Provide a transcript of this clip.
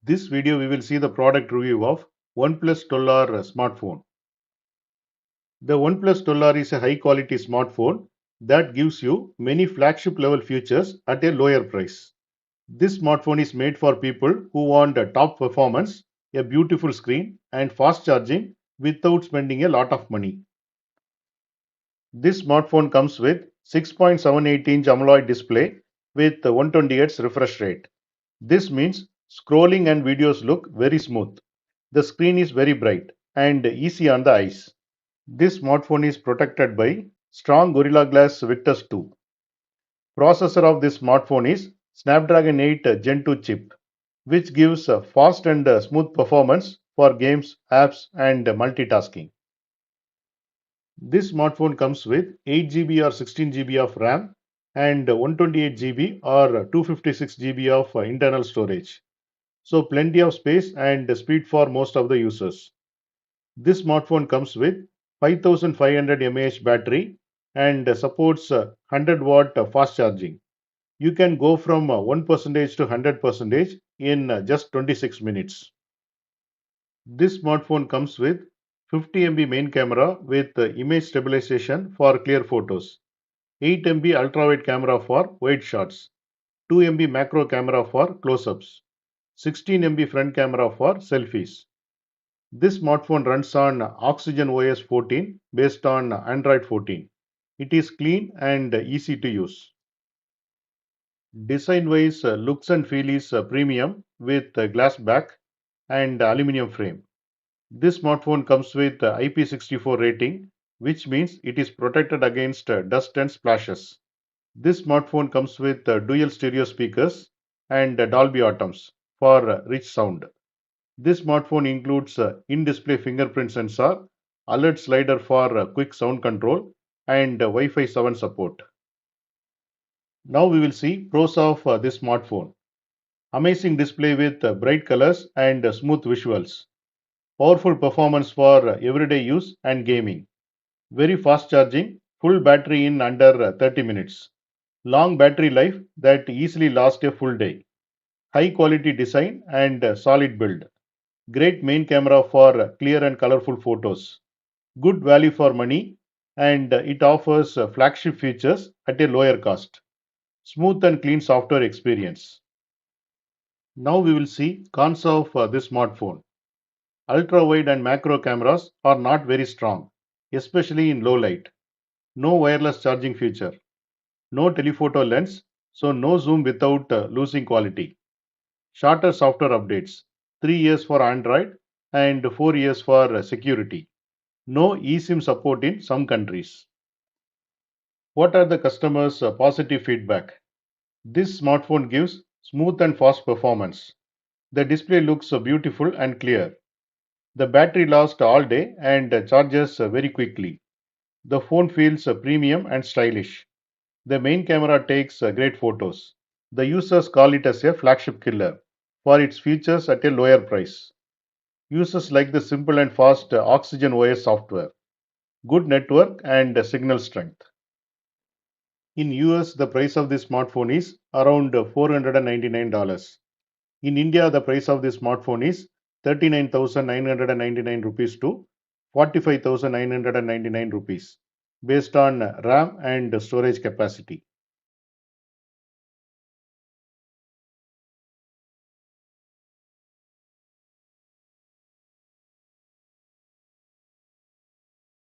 This video we will see the product review of OnePlus 12R smartphone. The OnePlus 12R is a high quality smartphone that gives you many flagship level features at a lower price. This smartphone is made for people who want a top performance, a beautiful screen and fast charging without spending a lot of money. This smartphone comes with 6.78-inch AMOLED display with 128Hz refresh rate. This means scrolling and videos look very smooth. The screen is very bright and easy on the eyes. This smartphone is protected by strong Gorilla Glass Victus 2. Processor of this smartphone is Snapdragon 8 Gen 2 chip, which gives fast and smooth performance for games, apps, and multitasking. This smartphone comes with 8 GB or 16 GB of RAM and 128 GB or 256 GB of internal storage. So plenty of space and speed for most of the users. This smartphone comes with 5500 mAh battery and supports 100-watt fast charging. You can go from 1% to 100% in just 26 minutes. This smartphone comes with 50 MP main camera with image stabilization for clear photos, 8 MP ultra-wide camera for wide shots, 2 MP macro camera for close-ups, 16 MP front camera for selfies. This smartphone runs on Oxygen OS 14 based on Android 14. It is clean and easy to use. Design-wise, looks and feel is premium with glass back and aluminum frame. This smartphone comes with IP64 rating, which means it is protected against dust and splashes. This smartphone comes with dual stereo speakers and Dolby Atmos for rich sound. This smartphone includes in-display fingerprint sensor, alert slider for quick sound control, and Wi-Fi 7 support. Now we will see pros of this smartphone. Amazing display with bright colors and smooth visuals. Powerful performance for everyday use and gaming. Very fast charging, full battery in under 30 minutes. Long battery life that easily lasts a full day. High quality design and solid build. Great main camera for clear and colorful photos. Good value for money and it offers flagship features at a lower cost. Smooth and clean software experience. Now we will see cons of this smartphone. Ultra wide and macro cameras are not very strong, especially in low light. No wireless charging feature. No telephoto lens, so no zoom without losing quality. Shorter software updates, 3 years for Android and 4 years for security. No eSIM support in some countries. What are the customers' positive feedback? This smartphone gives smooth and fast performance. The display looks beautiful and clear. The battery lasts all day and charges very quickly. The phone feels premium and stylish. The main camera takes great photos. The users call it as a flagship killer for its features at a lower price. Users like the simple and fast Oxygen OS software, good network and signal strength. In US, the price of this smartphone is around $499. In India, the price of this smartphone is 39,999 rupees to 45,999 rupees based on RAM and storage capacity.